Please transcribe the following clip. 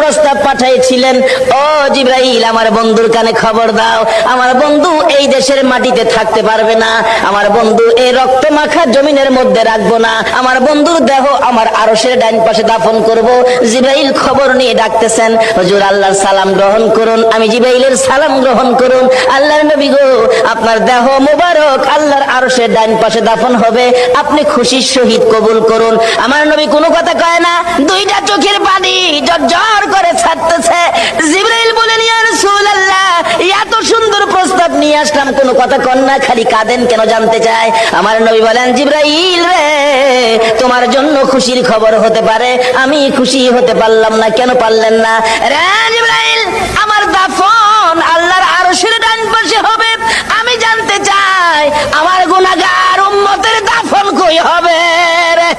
প্রস্তাব পাঠাইছিলেন, ও জিবরাইল আমার বন্ধুর কানে খবর দাও, আমার বন্ধু এই দেশের মাটিতে থাকতে পারবে না, আমার বন্ধু এই রক্ত মাখা জমিনের মধ্যে রাখবো না, আমার বন্ধুর দেহ আমার আরশের ডান পাশে দাফন করব। জিবরাইল খবর নিয়ে ডাকতেছেন, হুজুর আল্লাহর সালাম গ্রহণ করুন। আমি জিবরাইলের সালাম গ্রহণ করুন। আল্লাহর নবী গো, আপনার দেহ মুবারক আল্লাহর আরশের ডান পাশে দাফন হবে, আপনি খুশির সহিত কবুল করুন। আমার নবী কোনো কথা কয় না, দুইটা চোখের পানি ঝরঝর করে ছাড়তেছে। জিবরাইল বলেন, ইয়া রাসূলুল্লাহ, এত সুন্দর প্রস্তাব নিয়ে আসলাম, কোনো কথা কন না, খালি কাঁদেন কেন জানতে চায়। আমার নবী বলেন, জিবরাইল রে, তোমার জন্য খুশির খবর হতে পারে, আমি খুশি হতে পারলাম না, কেন পারলেন না? রে জিবরাইল, আমার দাফন আল্লাহর আরশের ডান পাশে হবে, আমি জানতে চাই আমার গুনাহগার উম্মতের দাফন কই হবে রে?